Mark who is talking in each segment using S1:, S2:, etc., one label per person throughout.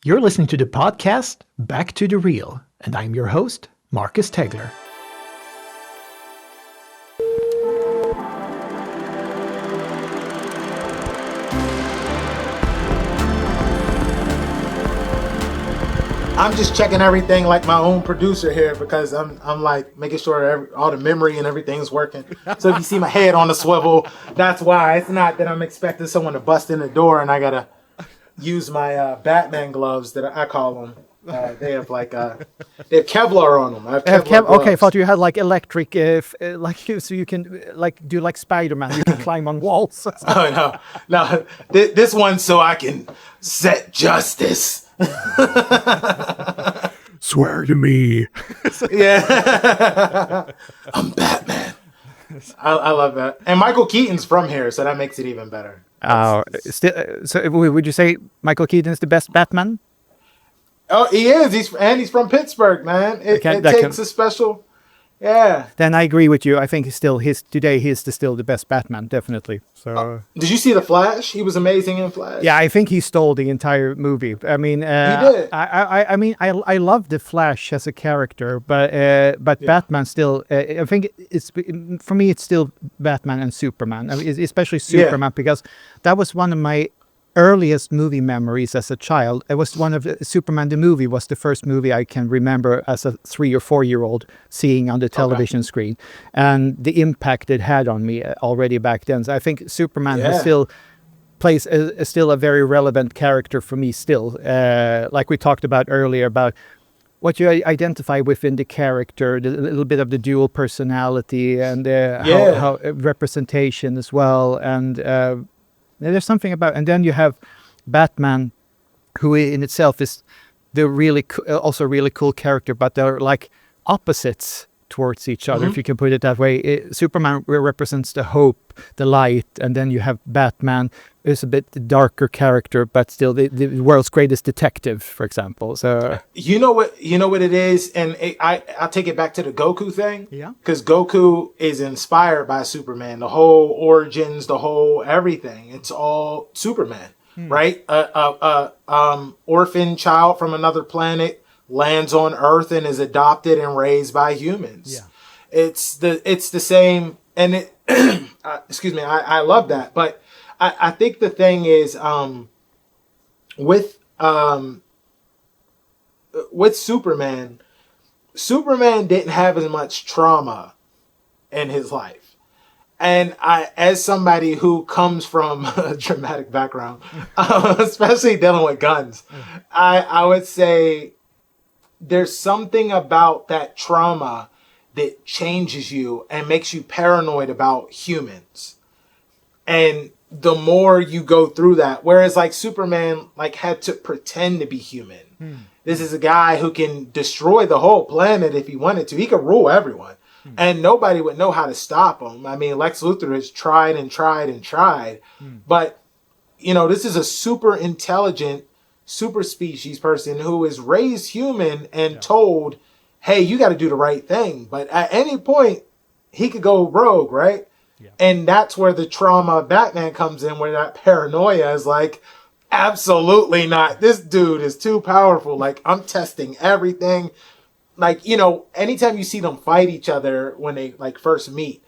S1: You're listening to the podcast Back to the Real, and I'm your host, Marcus Tegler.
S2: I'm just checking everything like my own producer here because I'm like making sure all the memory and everything's working. So if you see my head on the swivel, that's why. It's not that I'm expecting someone to bust in the door and I gotta use my Batman gloves that I call them. They have they have Kevlar on them. I have Kevlar gloves.
S3: Okay, I thought you had like electric, so you can do like Spider-Man. You can climb on walls.
S2: Oh no! This one's so I can set justice.
S3: Swear to me.
S2: Yeah, I'm Batman. I love that. And Michael Keaton's from here, so that makes it even better.
S3: So would you say Michael Keaton is the best Batman?
S2: Oh, he is. He's from Pittsburgh, man. It takes a special. Yeah.
S3: Then I agree with you. I think he's still the best Batman, definitely. So.
S2: Did you see The Flash? He was amazing in Flash.
S3: Yeah, I think he stole the entire movie. I mean,
S2: he did.
S3: I love the Flash as a character, but yeah. Batman still. I think for me it's still Batman and Superman. I mean, especially Superman because that was one of my earliest movie memories as a child. It was one of Superman the movie was the first movie I can remember as a 3 or 4 year old seeing on the television screen, and the impact it had on me already back then. So I think Superman plays still a very relevant character for me still. Like we talked about earlier about what you identify within the character, a little bit of the dual personality and how representation as well, and there's something about, and then you have Batman, who in itself is the also really cool character, but they're like opposites towards each other, if you can put it that way. Superman represents the hope, the light, and then you have Batman, who's a bit darker character, but still the world's greatest detective, for example. So
S2: you know what it is, and I'll take it back to the Goku thing.
S3: Yeah,
S2: because Goku is inspired by Superman. The whole origins, the whole everything. It's all Superman, right? Orphan child from another planet lands on Earth and is adopted and raised by humans.
S3: Yeah,
S2: it's the same, and it. Excuse me, I love that, but I think the thing is with Superman didn't have as much trauma in his life. And as somebody who comes from a traumatic background, especially dealing with guns, I would say there's something about that trauma that changes you and makes you paranoid about humans. And the more you go through that, whereas like Superman had to pretend to be human. This is a guy who can destroy the whole planet if he wanted to. He could rule everyone. And nobody would know how to stop him. I mean, Lex Luthor has tried and tried and tried. But, this is a super intelligent, super species person who is raised human and told, hey, you got to do the right thing. But at any point, he could go rogue, right? Yeah. And that's where the trauma of Batman comes in, where that paranoia is like, absolutely not. This dude is too powerful. Like, I'm testing everything. Like, anytime you see them fight each other when they first meet,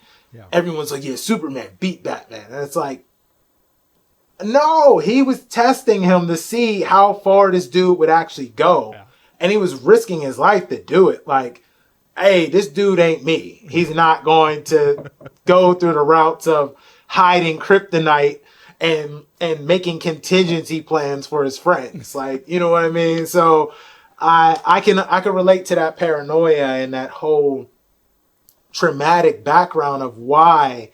S2: everyone's like, yeah, Superman beat Batman. And it's like, no, he was testing him to see how far this dude would actually go. Yeah. And he was risking his life to do it. Like, hey, this dude ain't me. He's not going to go through the routes of hiding kryptonite and making contingency plans for his friends. Like, you know what I mean? So I can relate to that paranoia and that whole traumatic background of why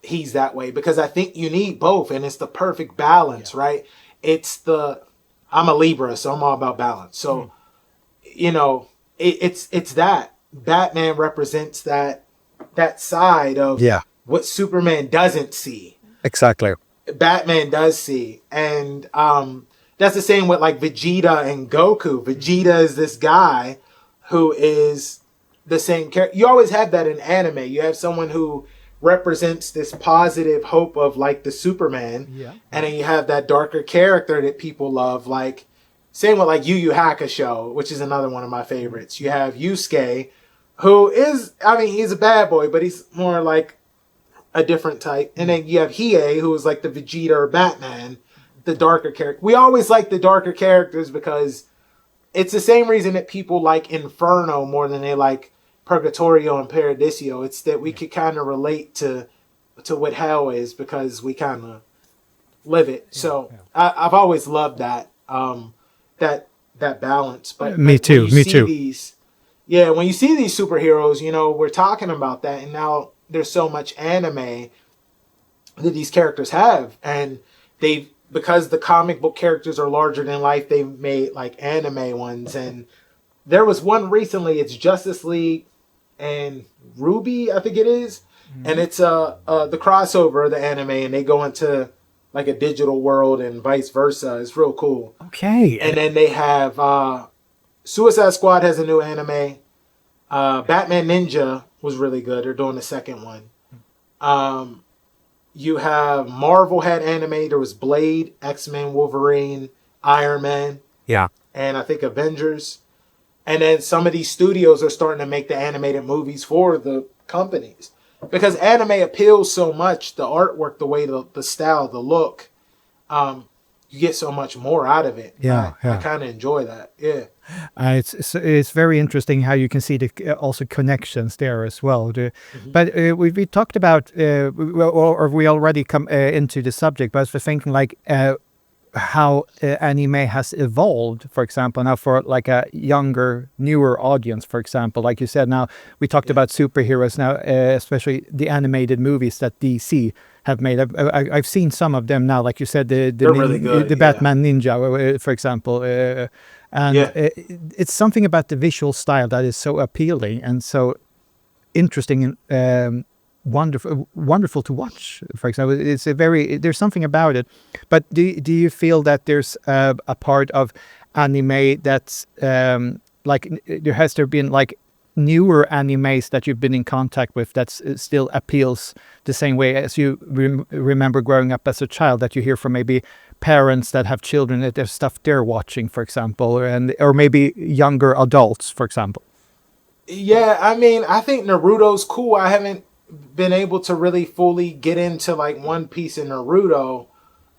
S2: he's that way, because I think you need both, and it's the perfect balance, right? I'm a Libra, so I'm all about balance. So, it's that Batman represents that side of what Superman doesn't see.
S3: Exactly.
S2: Batman does see. And that's the same with like Vegeta and Goku. Vegeta is this guy who is the same character. You always have that in anime. You have someone who represents this positive hope of like the Superman. Yeah. And then you have that darker character that people love, like Same with like Yu Yu Hakusho, which is another one of my favorites. You have Yusuke, who is, I mean, he's a bad boy, but he's more like a different type. And then you have Hiei, who is like the Vegeta or Batman, the darker character. We always like the darker characters because it's the same reason that people like Inferno more than they like Purgatorio and Paradiso. It's that we could kind of relate to what hell is because we kind of live it. So I've always loved that that balance. But
S3: me too. Me too.
S2: When you see these superheroes, you know, we're talking about that, and now there's so much anime that these characters have, and because the comic book characters are larger than life, they've made like anime ones. And there was one recently, it's Justice League and Ruby, I think it is. And it's the crossover of the anime, and they go into like a digital world and vice versa. It's real cool.
S3: Okay.
S2: And then they have Suicide Squad has a new anime. Batman Ninja was really good. They're doing the second one. You have Marvel had anime. There was Blade, X-Men, Wolverine, Iron Man.
S3: Yeah.
S2: And I think Avengers. And then some of these studios are starting to make the animated movies for the companies. Because anime appeals so much, the artwork, the way, the style, the look, you get so much more out of it. I kind of enjoy that. Yeah.
S3: It's very interesting how you can see the also connections there as well. But we talked about, or we already come into the subject, but I was thinking like how anime has evolved, for example, now for like a younger, newer audience, for example. Like you said, now we talked about superheroes now, especially the animated movies that DC have made. I've seen some of them now, like you said, the
S2: really good,
S3: the Batman Ninja, for example. And it's something about the visual style that is so appealing and so interesting and wonderful to watch. For example, there's something about it. But do you feel that there's a part of anime that's like has there been like newer animes that you've been in contact with that still appeals the same way as you remember growing up as a child, that you hear from maybe parents that have children that there's stuff they're watching, for example, or maybe younger adults, for example?
S2: Yeah, I mean, I think Naruto's cool. I haven't been able to really fully get into like One Piece and Naruto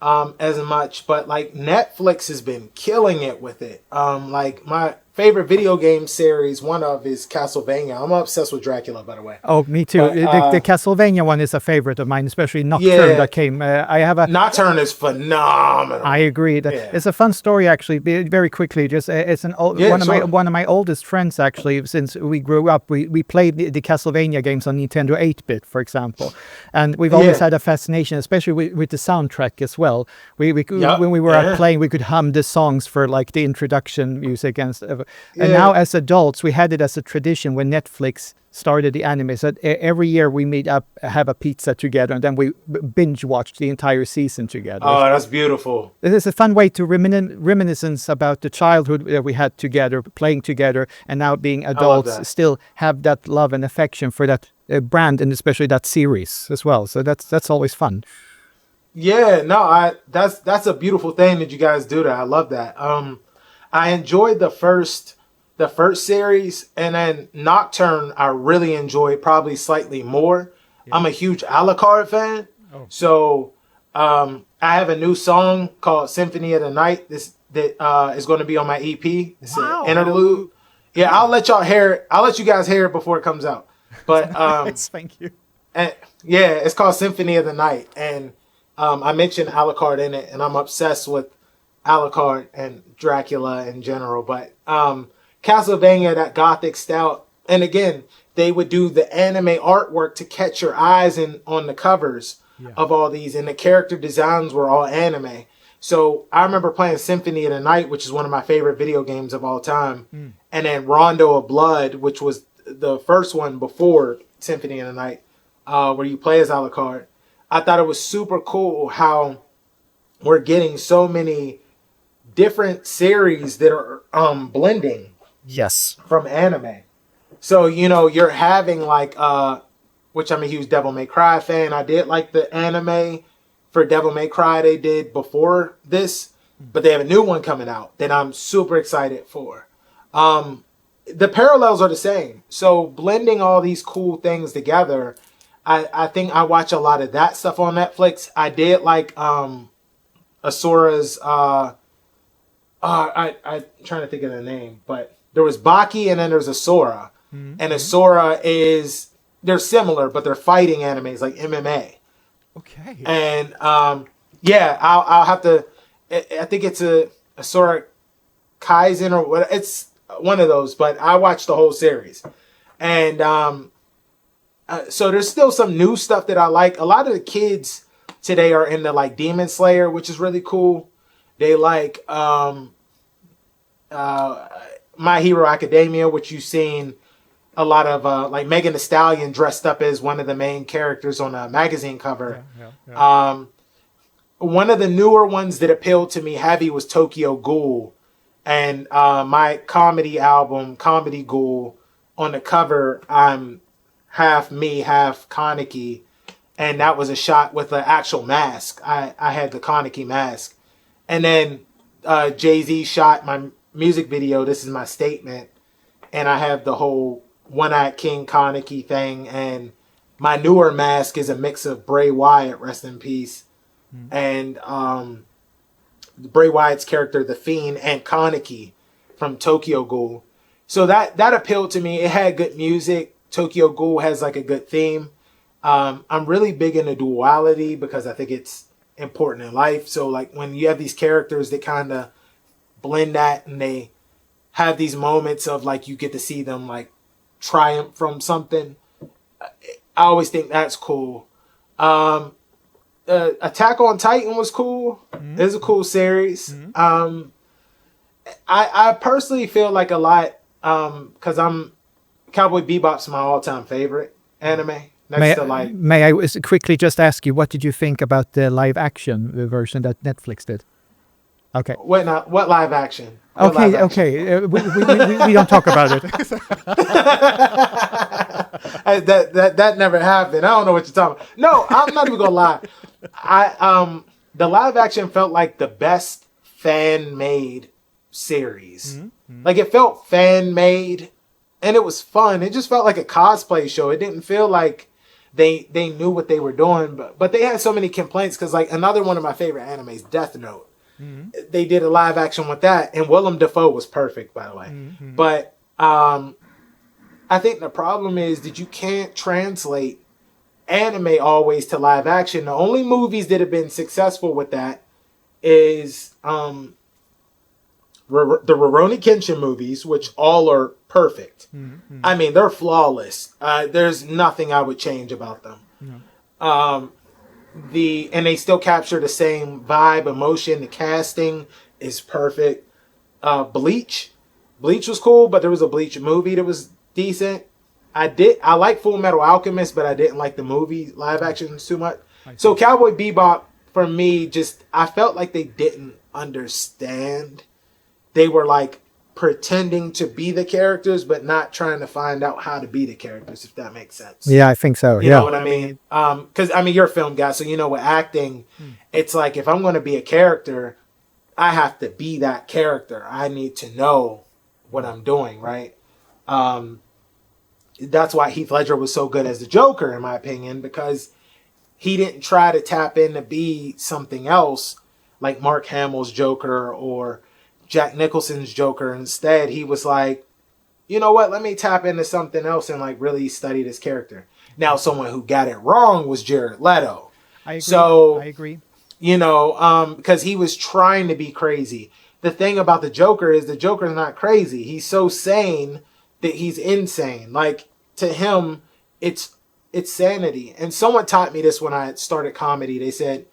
S2: as much, but like Netflix has been killing it with it. Like my favorite video game series, one of is Castlevania. I'm obsessed with Dracula, by the way.
S3: Oh, me too. But, the Castlevania one is a favorite of mine, especially Nocturne that came. I have a
S2: Nocturne is phenomenal.
S3: I agree. It's a fun story, actually. Very quickly, just it's one of my oldest friends, actually. Since we grew up, we played the Castlevania games on Nintendo 8-bit, for example, and we've always had a fascination, especially with the soundtrack as well. When we were out playing, we could hum the songs for like the introduction music and stuff. And now as adults, we had it as a tradition when Netflix started the anime. So every year we meet up, have a pizza together, and then we binge watch the entire season together.
S2: Oh, that's beautiful.
S3: It is a fun way to reminiscence about the childhood that we had together, playing together, and now being adults still have that love and affection for that brand and especially that series as well. So that's always fun.
S2: Yeah, no, that's a beautiful thing that you guys do that. I love that. I enjoyed the first series, and then Nocturne I really enjoyed probably slightly more. Yeah. I'm a huge Alucard fan. Oh. So I have a new song called Symphony of the Night that is going to be on my EP. It's an interlude. Yeah, I'll let y'all hear it. I'll let you guys hear it before it comes out. But
S3: thank you.
S2: And it's called Symphony of the Night, and I mentioned Alucard in it, and I'm obsessed with Alucard and Dracula in general. But Castlevania, that gothic style, and again, they would do the anime artwork to catch your eyes on the covers of all these, and the character designs were all anime. So I remember playing Symphony of the Night, which is one of my favorite video games of all time, and then Rondo of Blood, which was the first one before Symphony of the Night, where you play as Alucard. I thought it was super cool how we're getting so many different series that are blending from anime. So, you know, you're having like which I'm a huge Devil May Cry fan. I did like the anime for Devil May Cry they did before this. but they have a new one coming out that I'm super excited for. The parallels are the same. So blending all these cool things together, I think I watch a lot of that stuff on Netflix. I did like Asura's I'm trying to think of the name, but there was Baki and then there's Asura. Mm-hmm. And Asura they're similar, but they're fighting animes like MMA.
S3: Okay.
S2: And I'll have to, I think it's Asura Kaizen or what, it's one of those, but I watched the whole series. And so there's still some new stuff that I like. A lot of the kids today are into like Demon Slayer, which is really cool. They like My Hero Academia, which you've seen a lot of like Megan Thee Stallion dressed up as one of the main characters on a magazine cover. Yeah. One of the newer ones that appealed to me heavy was Tokyo Ghoul. And my comedy album, Comedy Ghoul, on the cover, I'm half me, half Kaneki. And that was a shot with an actual mask. I had the Kaneki mask. And then Jay-Z shot my music video, This Is My Statement. And I have the whole One-Eyed King Kaneki thing. And my newer mask is a mix of Bray Wyatt, rest in peace, and Bray Wyatt's character, The Fiend, and Kaneki from Tokyo Ghoul. So that appealed to me. It had good music. Tokyo Ghoul has like a good theme. I'm really big into duality because I think it's important in life. So like when you have these characters that kind of blend that and they have these moments of like you get to see them like triumph from something, I always think that's cool. Attack on Titan was cool. Mm-hmm. It's a cool series. Mm-hmm. I personally feel like a lot because Cowboy Bebop's my all-time favorite anime. May
S3: I quickly just ask you, what did you think about the live action version that Netflix did? Okay.
S2: What live action?
S3: Okay. We don't talk about it.
S2: that never happened. I don't know what you're talking about. No, I'm not even gonna lie. The live action felt like the best fan made series. Mm-hmm. Like it felt fan made, and it was fun. It just felt like a cosplay show. It didn't feel like they knew what they were doing. But they had so many complaints because like another one of my favorite animes, Death Note. Mm-hmm. They did a live action with that, and Willem Dafoe was perfect, by the way. Mm-hmm. But I think the problem is that you can't translate anime always to live action. The only movies that have been successful with that is the Rurouni Kenshin movies, which all are perfect. Mm-hmm. I mean, they're flawless. There's nothing I would change about them. No. And they still capture the same vibe, emotion. The casting is perfect. Bleach was cool, but there was a Bleach movie that was decent. I like Full Metal Alchemist, but I didn't like the movie live action too much. So Cowboy Bebop, for me, I felt like they didn't understand. They were like pretending to be the characters, but not trying to find out how to be the characters, if that makes sense.
S3: Yeah, I think so.
S2: You know what I mean? Because, you're a film guy, so you know with acting, it's like if I'm going to be a character, I have to be that character. I need to know what I'm doing, right? That's why Heath Ledger was so good as the Joker, in my opinion, because he didn't try to tap in to be something else like Mark Hamill's Joker or Jack Nicholson's Joker. Instead, he was like, you know what, let me tap into something else and like really study this character. Now, someone who got it wrong was Jared Leto.
S3: I agree.
S2: Because he was trying to be crazy. The thing about the Joker is the Joker's not crazy. He's so sane that he's insane. Like, to him, it's sanity. And someone taught me this when I started comedy. They said,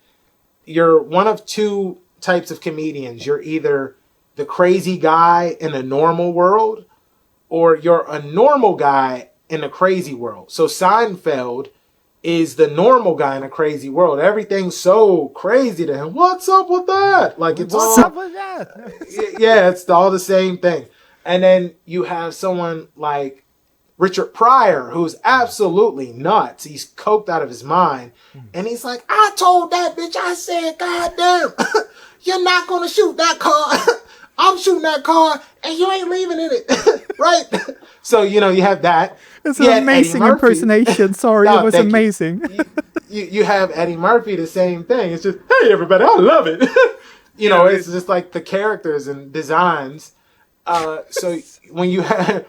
S2: you're one of two types of comedians. You're either the crazy guy in a normal world, or you're a normal guy in a crazy world. So Seinfeld is the normal guy in a crazy world. Everything's so crazy to him. What's up with that? Like, it's
S3: What's up with that?
S2: Yeah, it's all the same thing. And then you have someone like Richard Pryor, who's absolutely nuts. He's coked out of his mind. And he's like, I told that bitch, I said, goddamn, you're not going to shoot that car. I'm shooting that car and you ain't leaving in it. Right? So, you have that.
S3: It's an amazing impersonation. Sorry, it was amazing.
S2: You have Eddie Murphy, the same thing. It's just, hey, everybody, I love it. It's just like the characters and designs. So when you had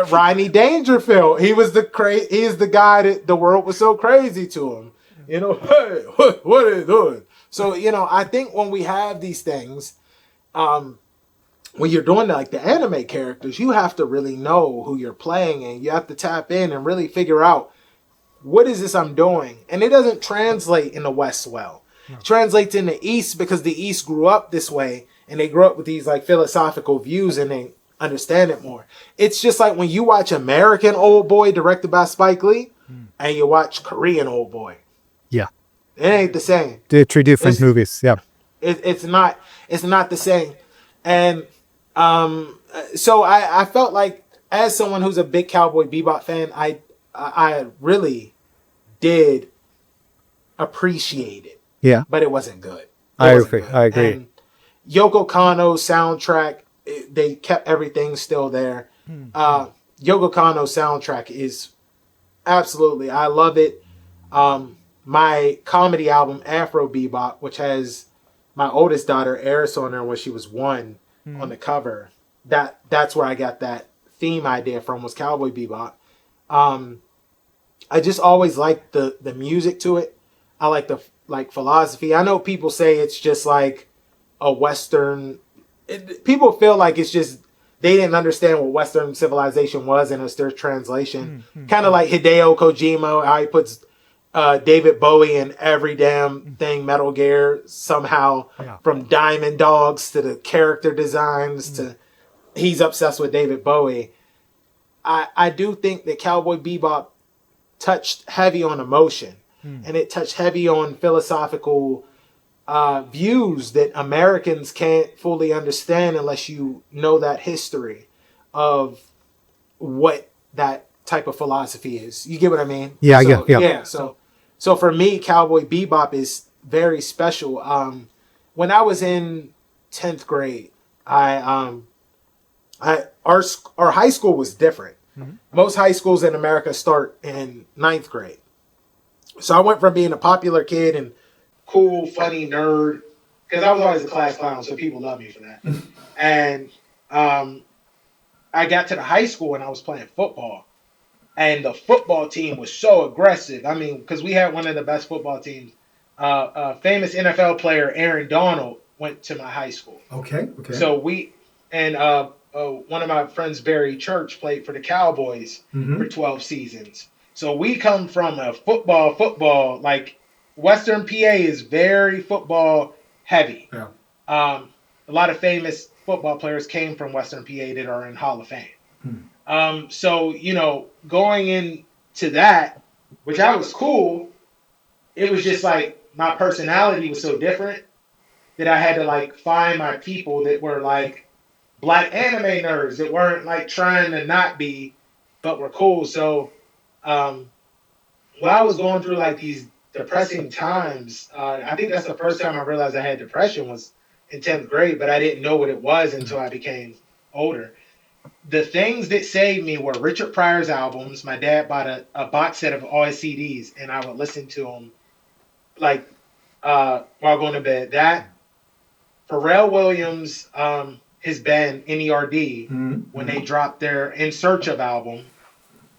S2: Rodney Dangerfield, he is the guy that the world was so crazy to him. Hey, what are you doing? So, I think when we have these things, when you're doing like the anime characters, you have to really know who you're playing and you have to tap in and really figure out what is this I'm doing? And it doesn't translate in the West well. No. It translates in the East because the East grew up this way and they grew up with these like philosophical views and they understand it more. It's just like when you watch American Old Boy directed by Spike Lee and you watch Korean Old Boy.
S3: Yeah.
S2: It ain't the same.
S3: They're two different movies. Yeah.
S2: It's not the same. And so I felt like as someone who's a big Cowboy Bebop fan, I really did appreciate it.
S3: Yeah.
S2: But it wasn't good.
S3: I agree.
S2: And Yoko Kanno's soundtrack, they kept everything still there. Yoko Kanno's soundtrack is absolutely, I love it. My comedy album, Afro Bebop, which has my oldest daughter, Eris, on there when she was 1 on the cover. That's where I got that theme idea from, was Cowboy Bebop. I just always liked the music to it. I like the philosophy. I know people say it's just like a Western. People feel like it's just they didn't understand what Western civilization was and it's their translation. Kind of like Hideo Kojima, how he puts David Bowie in every damn thing, Metal Gear, somehow, from Diamond Dogs to the character designs to he's obsessed with David Bowie. I do think that Cowboy Bebop touched heavy on emotion and it touched heavy on philosophical views that Americans can't fully understand unless you know that history of what that type of philosophy is. You get what I mean?
S3: Yeah,
S2: yeah. So for me, Cowboy Bebop is very special. When I was in 10th grade, our high school was different. Most high schools in America start in 9th grade. So I went from being a popular kid and cool, funny nerd, because I was always a class clown, so people love me for that. And I got to the high school and I was playing football. And the football team was so aggressive. I mean, because we had one of the best football teams. Famous NFL player Aaron Donald went to my high school.
S1: Okay.
S2: So one of my friends, Barry Church, played for the Cowboys for 12 seasons. So we come from a football, like Western PA is very football heavy. Yeah. A lot of famous football players came from Western PA that are in Hall of Fame. So, going into that, which I was cool, it was just like my personality was so different that I had to like find my people that were like black anime nerds that weren't like trying to not be, but were cool. So, when I was going through like these depressing times, I think that's the first time I realized I had depression was in 10th grade, but I didn't know what it was until I became older. The things that saved me were Richard Pryor's albums. My dad bought a box set of all his CDs, and I would listen to them like while going to bed. That, Pharrell Williams, his band NERD, when they dropped their In Search of album,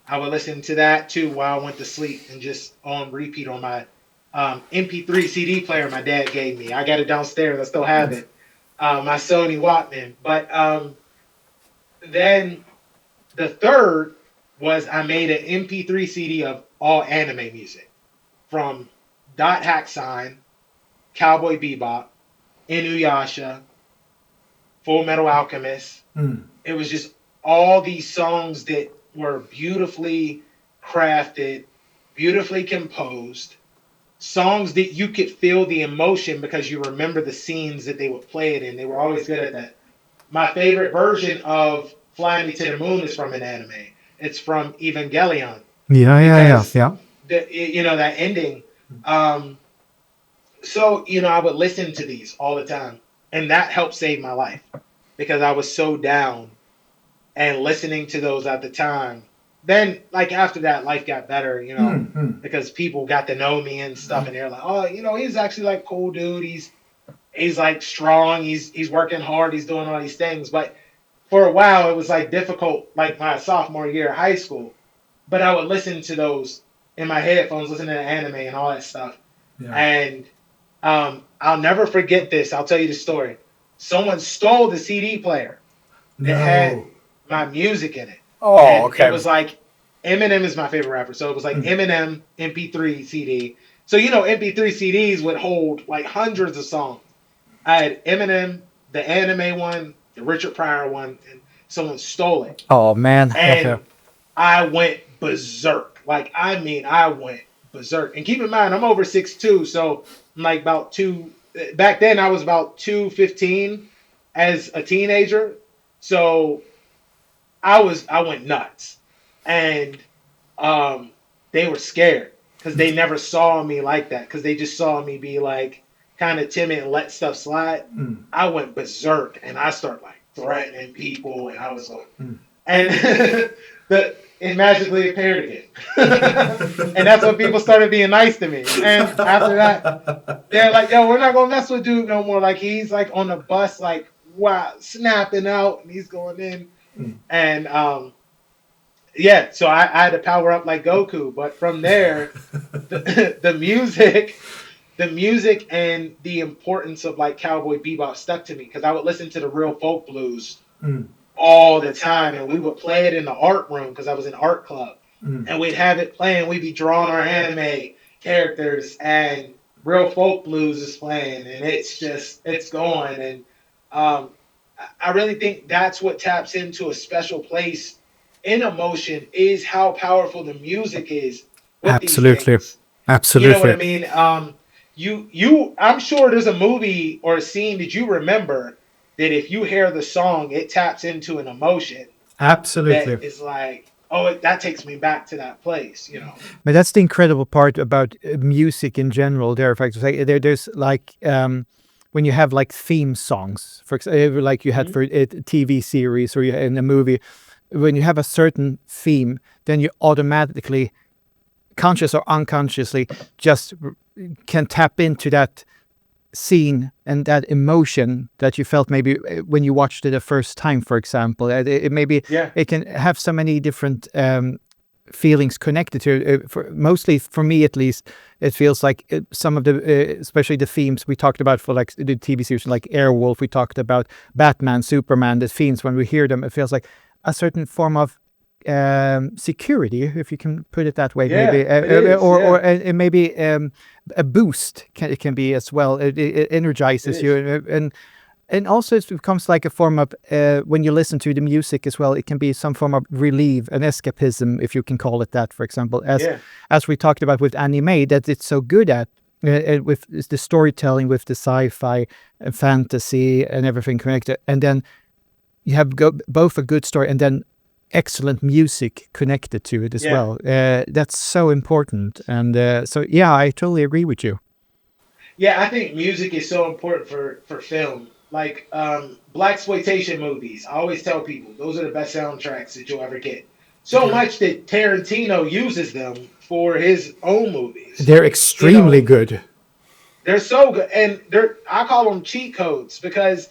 S2: I would listen to that too while I went to sleep and just on repeat on my MP3 CD player my dad gave me. I got it downstairs. I still have it. My Sony Walkman. But then the third was I made an MP3 CD of all anime music from Dot Hack Sign, Cowboy Bebop, Inuyasha, Full Metal Alchemist. It was just all these songs that were beautifully crafted, beautifully composed, songs that you could feel the emotion because you remember the scenes that they would play it in. They were always good at that. My favorite version of Fly Me to the Moon is from an anime. It's from Evangelion.
S3: Yeah.
S2: That ending. So, I would listen to these all the time. And that helped save my life because I was so down, and listening to those at the time. Then, like, after that, life got better, because people got to know me and stuff. And they're like, oh, he's actually like cool dude. He's like strong. He's working hard. He's doing all these things. But for a while, it was like difficult, like my sophomore year of high school. But I would listen to those in my headphones, listening to anime and all that stuff. Yeah. And I'll never forget this. I'll tell you the story. Someone stole the CD player that had my music in it.
S4: Oh,
S2: and
S4: okay.
S2: It was like Eminem is my favorite rapper, so it was like Eminem MP3 CD. So MP3 CDs would hold like hundreds of songs. I had Eminem, the anime one, the Richard Pryor one, and someone stole it.
S4: Oh man!
S2: And I went berserk. Like, I mean, I went berserk. And keep in mind, I'm over 6'2", so I'm like about two. Back then, I was about 215 as a teenager. So I went nuts, and they were scared because they never saw me like that, because they just saw me be like kind of timid and let stuff slide. I went berserk, and I started like threatening people, and I was like, and it magically appeared again. And that's when people started being nice to me. And after that, they're like, yo, we're not gonna mess with dude no more. Like, he's like on the bus, like, wow, snapping out, and he's going in. And so I had to power up like Goku. But from there, the music and the importance of like Cowboy Bebop stuck to me, because I would listen to the real folk blues all the time, and we would play it in the art room because I was in art club, and we'd have it playing. We'd be drawing our anime characters, and real folk blues is playing, and it's going. And I really think that's what taps into a special place in emotion, is how powerful the music is.
S4: Absolutely.
S2: You know what I mean? I'm sure there's a movie or a scene that you remember that if you hear the song, it taps into an emotion.
S3: Absolutely.
S2: That is like, that takes me back to that place,
S3: But that's the incredible part about music in general. There's like when you have like theme songs, for example, like you had for a TV series or in a movie, when you have a certain theme, then you automatically, conscious or unconsciously, just can tap into that scene and that emotion that you felt maybe when you watched it the first time, for example. It can have so many different feelings connected to it. Mostly for me, at least, it feels like some of the, especially the themes we talked about for like the TV series, like Airwolf, we talked about Batman, Superman, the themes, when we hear them, it feels like a certain form of security, if you can put it that way, or maybe a boost it can be as well. It energizes you, and also it becomes like a form of when you listen to the music as well, it can be some form of relief, an escapism, if you can call it that, for example, as we talked about with anime, that it's so good at with the storytelling, with the sci-fi and fantasy and everything connected, and then you have both a good story and then excellent music connected to it as well. That's so important. And so I totally agree with you.
S2: Yeah, I think music is so important for film. Like blaxploitation movies, I always tell people those are the best soundtracks that you'll ever get. So much that Tarantino uses them for his own movies.
S3: They're extremely good.
S2: They're so good, and I call them cheat codes, because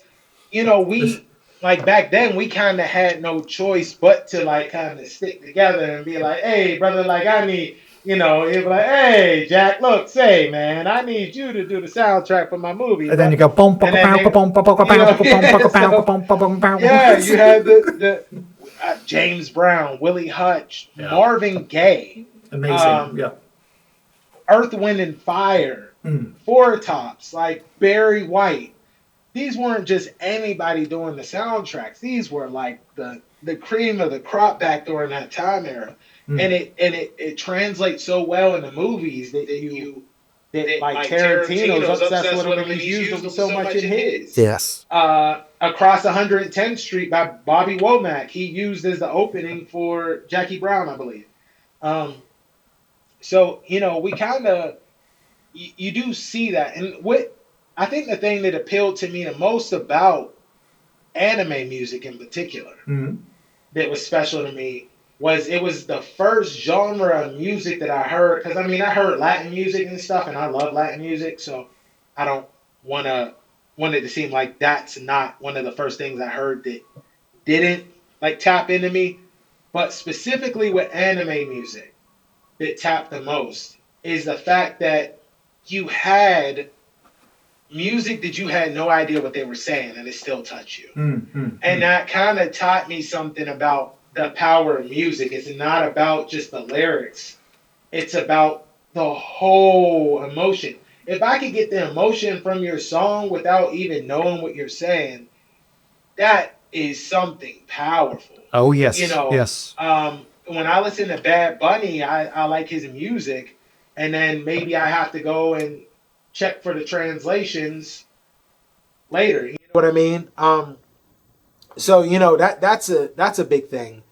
S2: we like back then we kind of had no choice but to like kind of stick together and be like, hey brother, like I need, he'd be like, hey Jack, look, say man, I need you to do the soundtrack for my movie.
S3: And then you go boom, boom, boom, boom, boom, boom,
S2: yeah, you had the James Brown, Willie Hutch, Marvin Gaye,
S3: amazing,
S2: Earth, Wind and Fire, Four Tops, like Barry White. These weren't just anybody doing the soundtracks. These were like the cream of the crop back during that time era, and it translates so well in the movies that like Tarantino's obsessed with them, and he's used them so much in his.
S4: Yes.
S2: Across 110th Street by Bobby Womack. He used as the opening for Jackie Brown, I believe. Um, so we kind of you do see that, and what I think the thing that appealed to me the most about anime music in particular that was special to me was it was the first genre of music that I heard. Because I mean, I heard Latin music and stuff, and I love Latin music, so I don't want it to seem like that's not one of the first things I heard that didn't like tap into me. But specifically with anime music, that tapped the most is the fact that you had music that you had no idea what they were saying and it still touched you. And that kind of taught me something about the power of music. It's not about just the lyrics, it's about the whole emotion. If I could get the emotion from your song without even knowing what you're saying, that is something powerful.
S3: Oh yes,
S2: You know,
S3: yes.
S2: when I listen to Bad Bunny, I like his music, and then maybe I have to go and check for the translations later. You know what I mean? So that's a big thing,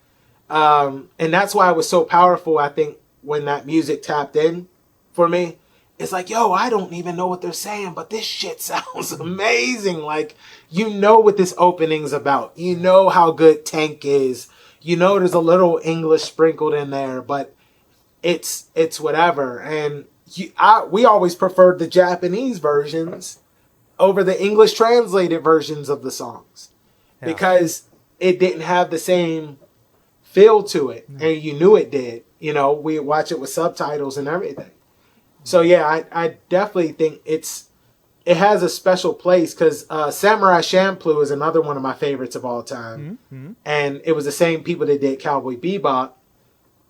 S2: and that's why it was so powerful. I think when that music tapped in for me, it's like, yo, I don't even know what they're saying, but this shit sounds amazing. Like, what this opening's about. You know how good Tank is. There's a little English sprinkled in there, but it's whatever. And we always preferred the Japanese versions over the English translated versions of the songs because it didn't have the same feel to it, and you knew it did. We watch it with subtitles and everything. So yeah, I definitely think it has a special place because Samurai Champloo is another one of my favorites of all time. And it was the same people that did Cowboy Bebop.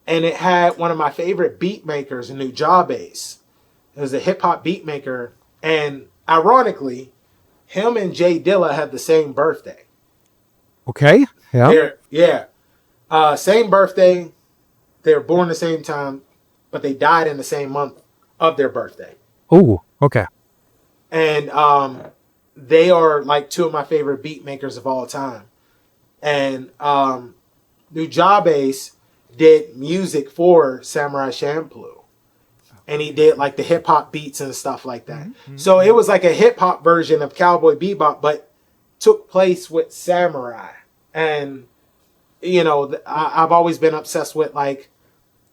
S2: And it had one of my favorite beat makers, Nujabes. It was a hip-hop beat maker. And ironically, him and Jay Dilla had the same birthday.
S3: Okay, yeah.
S2: Same birthday. They were born the same time, but they died in the same month of their birthday.
S3: Oh, okay.
S2: And they are like two of my favorite beat makers of all time. And Nujabes did music for Samurai Champloo. And he did like the hip hop beats and stuff like that. So it was like a hip hop version of Cowboy Bebop, but took place with samurai. And, I've always been obsessed with like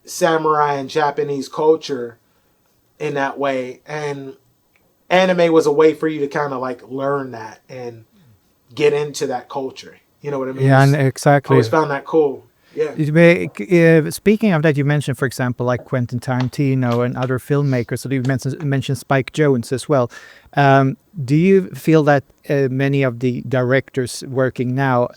S2: samurai and Japanese culture in that way. And anime was a way for you to kind of like learn that and get into that culture. You know what I mean?
S3: Yeah, and exactly.
S2: I always found that cool. Yeah.
S3: Speaking of that, you mentioned, for example, like Quentin Tarantino and other filmmakers. So you mentioned Spike Jonze as well. Do you feel that many of the directors working now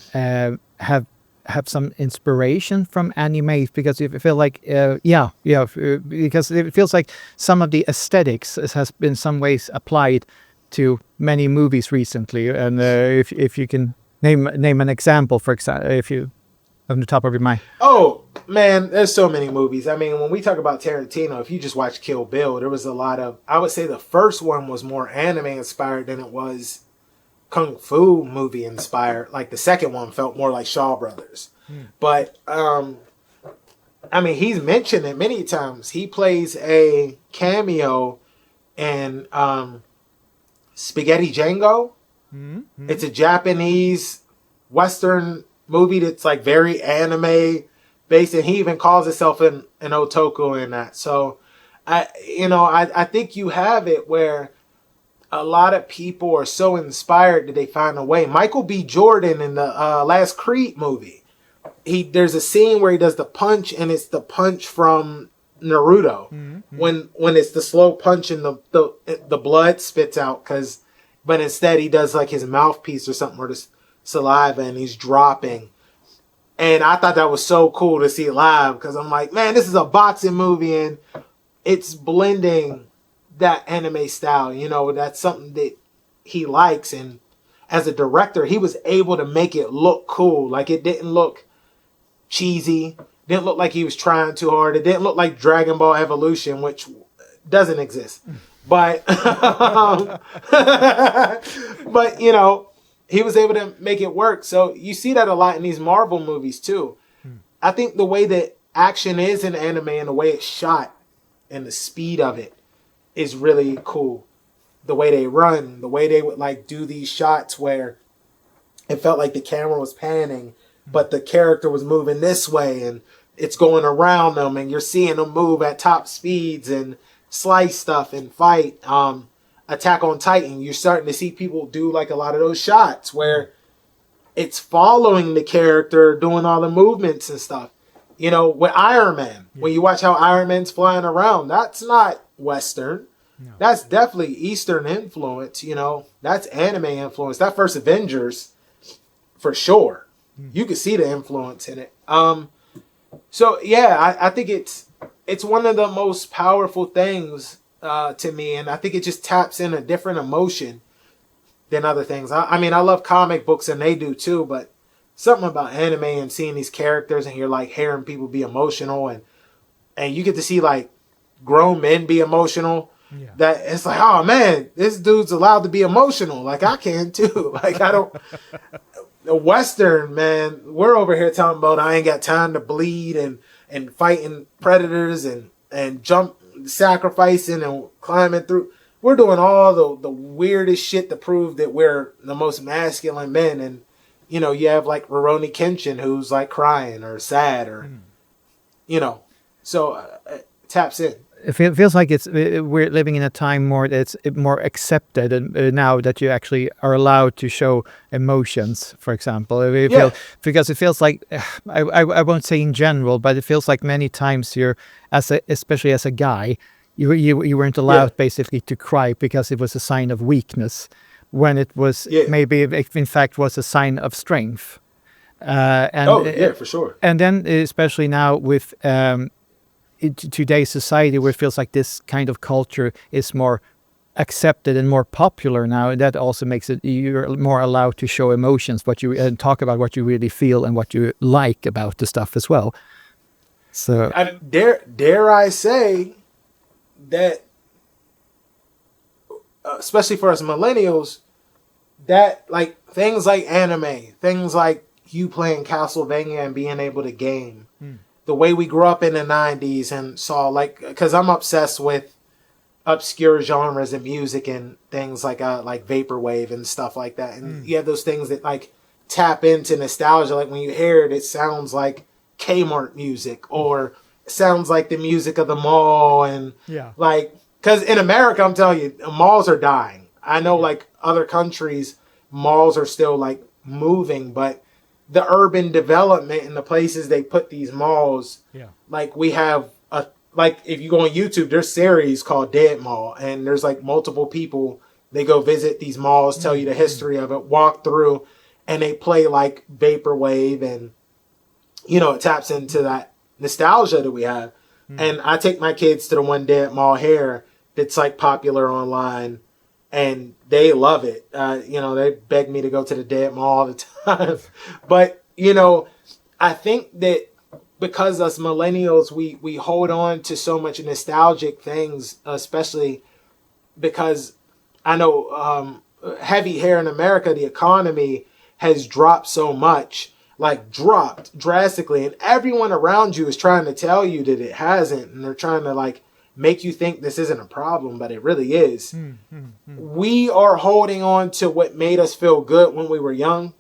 S3: have some inspiration from anime? Because you feel like, because it feels like some of the aesthetics has been some ways applied to many movies recently. And if you can name an example, for example, if you on the top of your mind.
S2: Oh man, there's so many movies. I mean, when we talk about Tarantino, if you just watch Kill Bill, there was a lot of, I would say the first one was more anime inspired than it was Kung Fu movie inspired. Like the second one felt more like Shaw Brothers. But I mean, he's mentioned it many times. He plays a cameo in Spaghetti Django. It's a Japanese Western movie that's like very anime based, and he even calls himself an otaku in that. So I think you have it where a lot of people are so inspired that they find a way. Michael B. Jordan in the last Creed movie, there's a scene where he does the punch, and it's the punch from Naruto when it's the slow punch and the blood spits out, but instead he does like his mouthpiece or something, or the saliva, and he's dropping. And I thought that was so cool to see live, because I'm like, man, this is a boxing movie and it's blending that anime style. That's something that he likes, and as a director, he was able to make it look cool. Like, it didn't look cheesy, didn't look like he was trying too hard. It didn't look like Dragon Ball Evolution, which doesn't exist. But but he was able to make it work. So you see that a lot in these Marvel movies too. I think the way that action is in anime and the way it's shot and the speed of it is really cool. The way they run, the way they would like do these shots where it felt like the camera was panning, but the character was moving this way and it's going around them and you're seeing them move at top speeds and slice stuff and fight. Attack on Titan, you're starting to see people do like a lot of those shots where it's following the character doing all the movements and stuff. You know, with Iron Man, when you watch how Iron Man's flying around, that's not Western. No. That's definitely Eastern influence, you know. That's anime influence. That first Avengers, for sure. You can see the influence in it. So, yeah, I think it's one of the most powerful things to me, and I think it just taps in a different emotion than other things. I mean, I love comic books, and they do too, but something about anime and seeing these characters and you're like hearing people be emotional and you get to see like grown men be emotional. Yeah. That it's like, oh man, this dude's allowed to be emotional. Like I can too. Like I don't. The Western, man, we're over here talking about I ain't got time to bleed and fighting predators and jump sacrificing and climbing through. We're doing all the weirdest shit to prove that we're the most masculine men. And you know, you have like Rurouni Kenshin who's like crying or sad or, you know, so it taps in.
S3: It feels like we're living in a time that's more accepted now that you actually are allowed to show emotions, for example. Because it feels like, I won't say in general, but it feels like many times especially as a guy, you weren't allowed basically to cry because it was a sign of weakness, when it was maybe in fact was a sign of strength.
S2: For sure.
S3: And then especially now with today's society, where it feels like this kind of culture is more accepted and more popular now, and that also makes it you're more allowed to show emotions, and talk about what you really feel and what you like about the stuff as well. So
S2: dare I say that, especially for us millennials, that like things like anime, things like you playing Castlevania and being able to game, the way we grew up in the 90s and saw like, because I'm obsessed with obscure genres and music and things like vaporwave and stuff like that. And you have those things that like tap into nostalgia. Like when you hear it, it sounds like Kmart music or it sounds like the music of the mall. And like, because in America, I'm telling you, malls are dying. I know like other countries, malls are still like moving, but the urban development and the places they put these malls, like we have like if you go on YouTube, there's series called Dead Mall, and there's like multiple people, they go visit these malls, tell you the history of it, walk through, and they play like vaporwave, and you know, it taps into that nostalgia that we have. And I take my kids to the one Dead Mall here that's like popular online, and they love it. You know, they beg me to go to the Dead Mall all the time. But, you know, I think that because us millennials, we hold on to so much nostalgic things, especially because I know heavy here in America, the economy has dropped so much, like dropped drastically. And everyone around you is trying to tell you that it hasn't. And they're trying to like make you think this isn't a problem, but it really is. We are holding on to what made us feel good when we were young.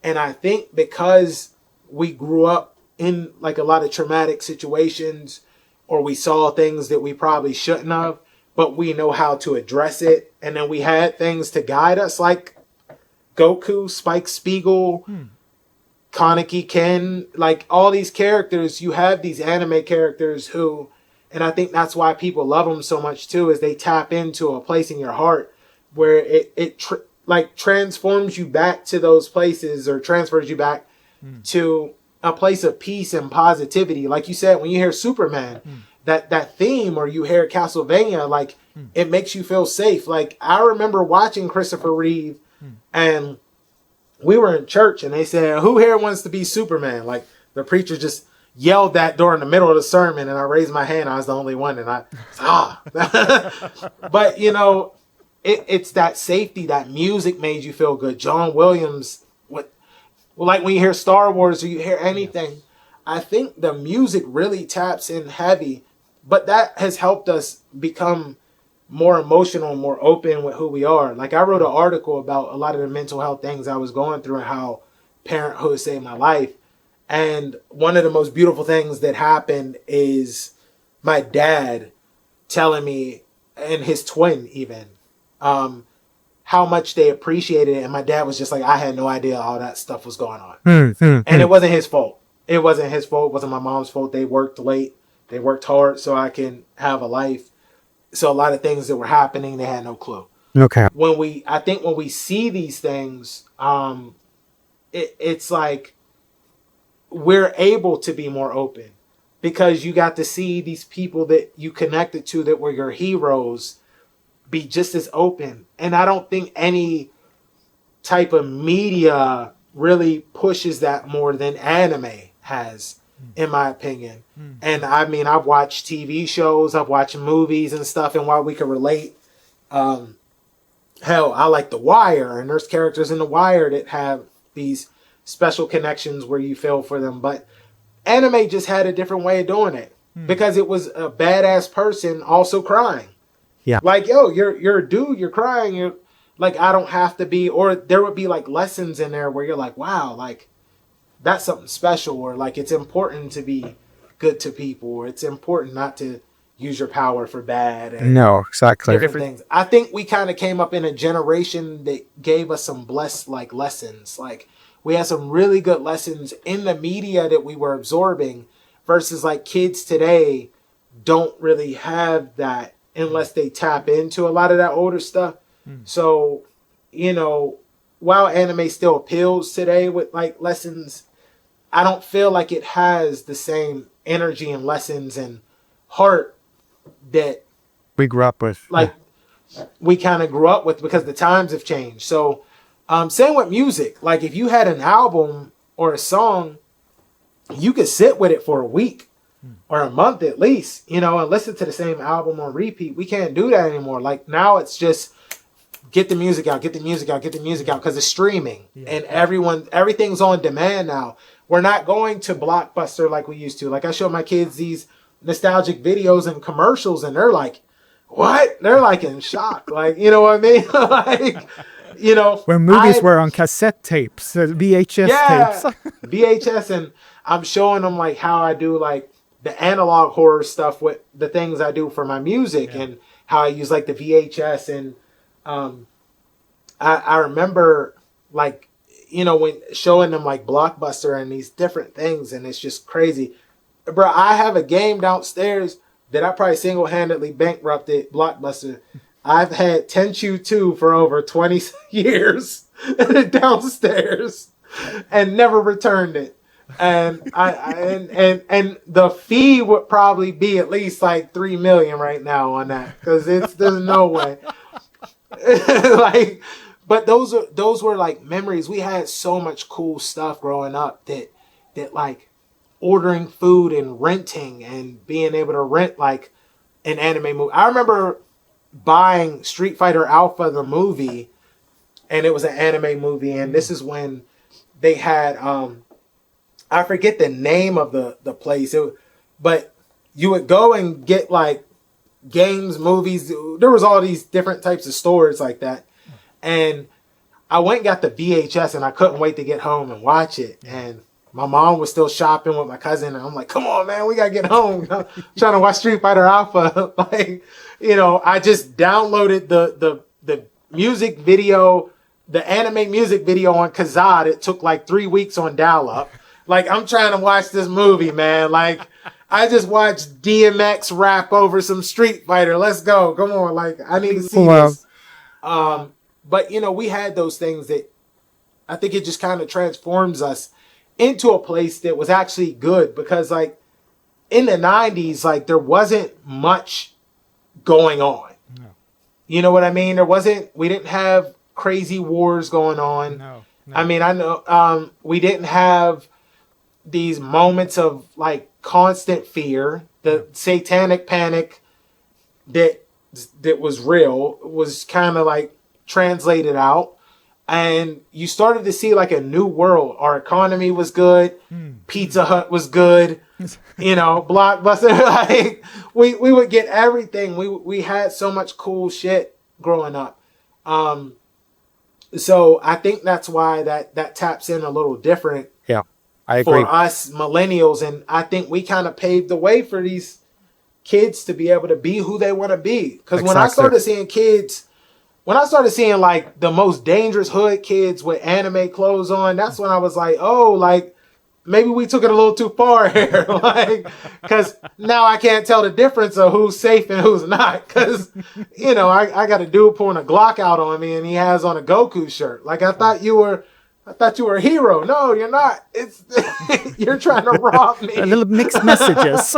S2: And I think because we grew up in like a lot of traumatic situations, or we saw things that we probably shouldn't have, but we know how to address it. And then we had things to guide us like Goku, Spike Spiegel, Kaneki Ken, like all these characters. You have these anime characters who, and I think that's why people love them so much too, is they tap into a place in your heart where it transforms you back to those places, or transfers you back to a place of peace and positivity. Like you said, when you hear Superman, that theme, or you hear Castlevania, like it makes you feel safe. Like I remember watching Christopher Reeve, and we were in church, and they said, "Who here wants to be Superman?" Like the preacher just yelled that during the middle of the sermon, and I raised my hand. I was the only one, and but you know, it's that safety, that music made you feel good. John Williams, like when you hear Star Wars or you hear anything, I think the music really taps in heavy, but that has helped us become more emotional, more open with who we are. Like I wrote an article about a lot of the mental health things I was going through and how parenthood saved my life. And one of the most beautiful things that happened is my dad telling me, and his twin even, how much they appreciated it. And my dad was just like, I had no idea all that stuff was going on. And it wasn't his fault. It wasn't his fault. It wasn't my mom's fault. They worked late. They worked hard so I can have a life. So a lot of things that were happening, they had no clue.
S3: Okay.
S2: I think when we see these things, it's like we're able to be more open because you got to see these people that you connected to that were your heroes be just as open. And I don't think any type of media really pushes that more than anime has, in my opinion. And I mean, I've watched TV shows, I've watched movies and stuff, and while we can relate, hell, I like The Wire, and there's characters in The Wire that have these special connections where you feel for them, but anime just had a different way of doing it because it was a badass person also crying.
S3: Yeah.
S2: Like, yo, you're a dude, you're crying, you're like, I don't have to be, or there would be like lessons in there where you're like, wow, like that's something special, or like it's important to be good to people, or it's important not to use your power for bad. And
S3: No, exactly.
S2: different things. I think we kind of came up in a generation that gave us some blessed like lessons. Like we had some really good lessons in the media that we were absorbing versus like kids today don't really have that unless they tap into a lot of that older stuff. So, you know, while anime still appeals today with like lessons, I don't feel like it has the same energy and lessons and heart that
S3: we grew up with.
S2: like we kind of grew up with because the times have changed. So same with music. Like if you had an album or a song, you could sit with it for a week or a month at least, you know, and listen to the same album on repeat. We can't do that anymore. Like now it's just get the music out, get the music out, get the music out because it's streaming and everything's on demand now. We're not going to Blockbuster like we used to. Like I show my kids these nostalgic videos and commercials and they're like, what? They're like in shock. Like, you know what I mean? Like, you know,
S3: where movies were on cassette tapes, VHS tapes.
S2: VHS, and I'm showing them like how I do like the analog horror stuff with the things I do for my music and how I use like the VHS. And I remember like, you know, when showing them like Blockbuster and these different things, and it's just crazy. Bro, I have a game downstairs that I probably single-handedly bankrupted Blockbuster. I've had Tenchu 2 for over 20 years downstairs and never returned it. And and the fee would probably be at least like $3 million right now on that because there's no way. Like, but those were like memories. We had so much cool stuff growing up that like ordering food and renting and being able to rent like an anime movie. I remember buying Street Fighter Alpha the movie, and it was an anime movie, and this is when they had I forget the name of the place, but you would go and get like games, movies. There was all these different types of stores like that, and I went and got the VHS, and I couldn't wait to get home and watch it. And my mom was still shopping with my cousin, and I'm like, come on, man, we gotta get home. I'm trying to watch Street Fighter Alpha. Like, you know, I just downloaded the music video, the anime music video on Kazaa. It took like 3 weeks on dial-up. Like, I'm trying to watch this movie, man. Like, I just watched DMX rap over some Street Fighter. Let's go. Come on. Like, I need to see this. But, you know, we had those things that I think it just kind of transforms us into a place that was actually good because, like, in the 90s, like, there wasn't much going on. No. You know what I mean? We didn't have crazy wars going on. No. I mean, I know we didn't have these moments of like constant fear, the satanic panic that that was real was kind of like translated out, and you started to see like a new world. Our economy was good. Pizza Hut was good. Blockbuster. Like we would get everything. We had so much cool shit growing up. So I think that's why that taps in a little different.
S3: Yeah, I agree.
S2: For us millennials, and I think we kind of paved the way for these kids to be able to be who they want to be. Because when I started seeing like the most dangerous hood kids with anime clothes on, that's when I was like, oh, like maybe we took it a little too far here. Like, because now I can't tell the difference of who's safe and who's not. Because, I got a dude pulling a Glock out on me and he has on a Goku shirt. Like, I thought you were a hero. No, you're not. It's you're trying to rob me.
S3: A little mixed messages.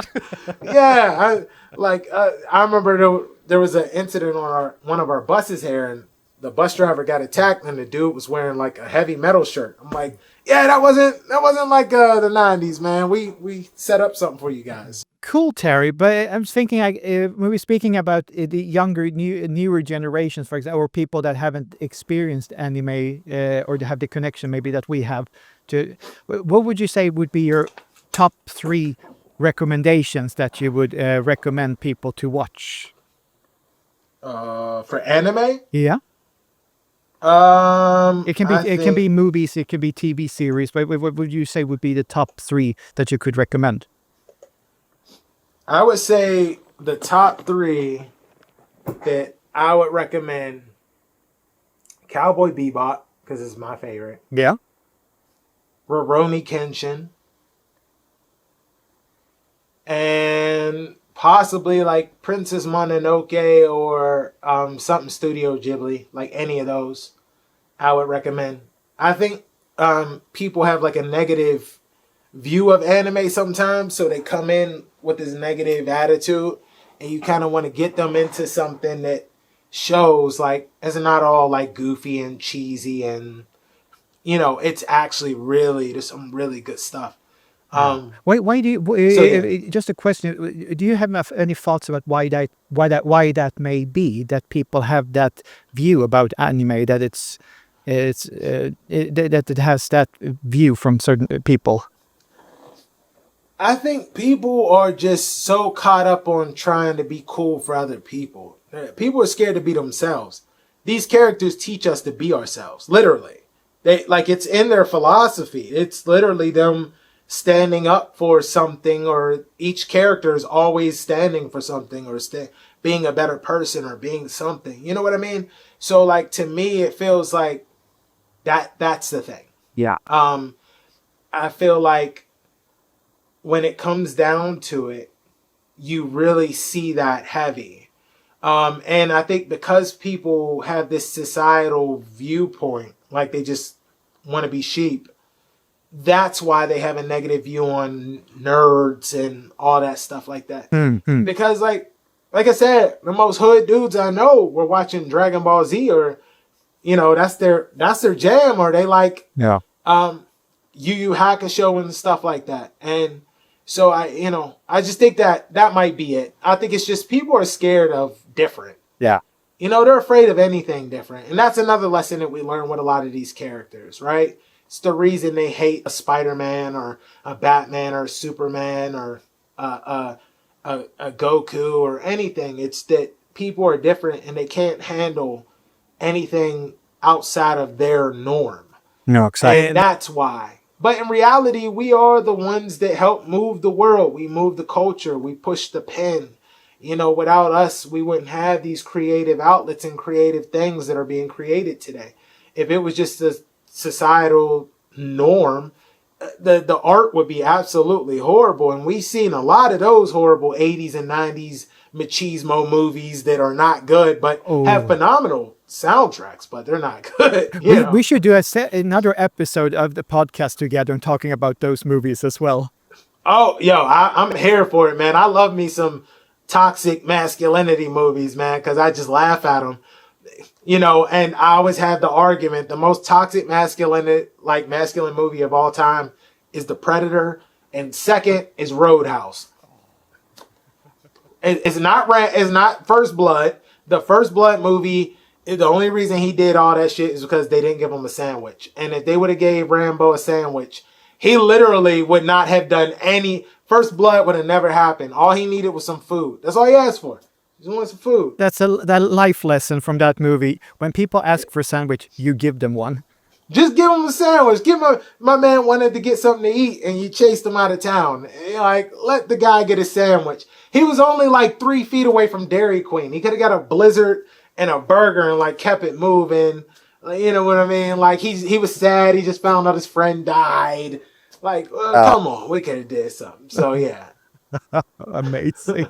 S2: Yeah, I remember there was an incident on one of our buses here, and the bus driver got attacked, and the dude was wearing like a heavy metal shirt. I'm like, yeah, that wasn't like the '90s, man. We set up something for you guys.
S3: Cool, Terry. But I'm thinking, when we're speaking about the younger, newer generations, for example, or people that haven't experienced anime or have the connection maybe that we have, what would you say would be your top 3 recommendations that you would recommend people to watch?
S2: For anime?
S3: Yeah. It can be movies, it can be TV series. But what would you say would be the top 3 that you could recommend?
S2: I would say the top 3 that I would recommend: Cowboy Bebop, because it's my favorite.
S3: Yeah. Rurouni
S2: Kenshin. And possibly like Princess Mononoke or something Studio Ghibli, like any of those, I would recommend. I think people have like a negative view of anime sometimes, so they come in with this negative attitude, and you kind of want to get them into something that shows like it's not all like goofy and cheesy, and it's actually really, there's some really good stuff.
S3: Why do you? Just a question: do you have any thoughts about why that may be that people have that view about anime, that that it has that view from certain people?
S2: I think people are just so caught up on trying to be cool for other people. People are scared to be themselves. These characters teach us to be ourselves, literally. It's in their philosophy. It's literally them standing up for something, or each character is always standing for something, or being a better person, or being something. You know what I mean? So like, to me, it feels like that's the thing.
S3: Yeah.
S2: I feel like when it comes down to it, you really see that heavy. And I think because people have this societal viewpoint, like they just want to be sheep, that's why they have a negative view on nerds and all that stuff like that.
S3: Mm-hmm.
S2: Because like I said, the most hood dudes I know were watching Dragon Ball Z, or that's their jam, or they like Yu Yu Hakusho and stuff like that. And so I just think that might be it. I think it's just people are scared of different.
S3: Yeah.
S2: They're afraid of anything different. And that's another lesson that we learn with a lot of these characters, right? It's the reason they hate a Spider-Man or a Batman or Superman or a Goku or anything. It's that people are different and they can't handle anything outside of their norm.
S3: No, exactly.
S2: And that's why. But in reality, we are the ones that help move the world. We move the culture. We push the pen. Without us, we wouldn't have these creative outlets and creative things that are being created today. If it was just a societal norm, the art would be absolutely horrible. And we've seen a lot of those horrible 80s and 90s machismo movies that are not good, but have phenomenal soundtracks, but they're not good.
S3: We should do another episode of the podcast together and talking about those movies as well.
S2: Oh, I'm here for it, man. I love me some toxic masculinity movies, man, because I just laugh at them. And I always have the argument, the most toxic masculine movie of all time is The Predator, and second is Roadhouse. It's not First Blood, the First Blood movie, the only reason he did all that shit is because they didn't give him a sandwich. And if they would have gave Rambo a sandwich, he literally would not have done any. First Blood would have never happened. All he needed was some food. That's all he asked for. He just wanted some food.
S3: That's that life lesson from that movie. When people ask for a sandwich, you give them one.
S2: Just give him a sandwich. My man wanted to get something to eat, and you chased him out of town. Like, let the guy get a sandwich. He was only like 3 feet away from Dairy Queen. He could have got a Blizzard and a burger and like kept it moving. You know what I mean? Like he was sad. He just found out his friend died. Like, come on, we could have did something. So yeah.
S3: Amazing.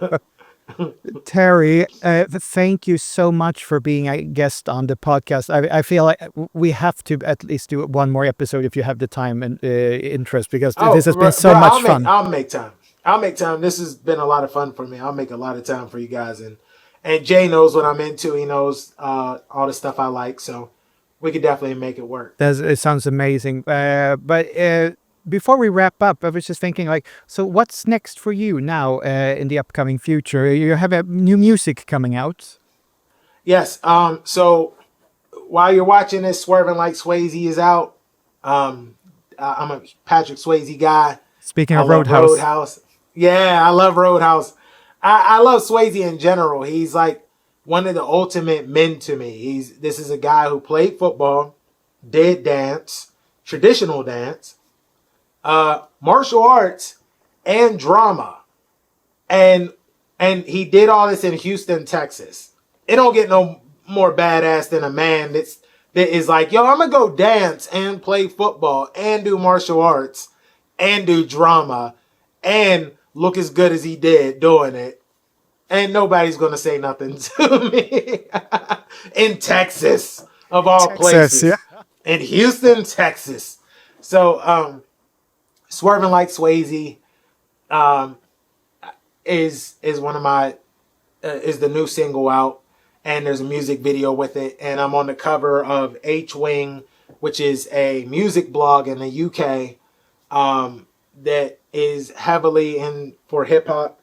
S3: Terry, thank you so much for being a guest on the podcast. I feel like we have to at least do one more episode if you have the time and interest, because this has been so much fun.
S2: I'll make time. This has been a lot of fun for me. I'll make a lot of time for you guys. And Jay knows what I'm into. He knows all the stuff I like. So we could definitely make it work.
S3: It sounds amazing. But before we wrap up, I was just thinking, like, so what's next for you now in the upcoming future? You have a new music coming out.
S2: Yes. So while you're watching this, Swerving Like Swayze is out. I'm a Patrick Swayze guy.
S3: Speaking of Roadhouse.
S2: Roadhouse. Yeah, I love Roadhouse. I love Swayze in general. He's like one of the ultimate men to me. This is a guy who played football, did dance, traditional dance, martial arts, and drama. And he did all this in Houston, Texas. It don't get no more badass than a man that is like, yo, I'm gonna go dance and play football and do martial arts and do drama and look as good as he did doing it. And nobody's gonna say nothing to me. In Texas, of all places. Yeah. In Houston, Texas. So Swerving Like Swayze is one of my is the new single out, and there's a music video with it, and I'm on the cover of H Wing, which is a music blog in the UK that is heavily in for hip hop.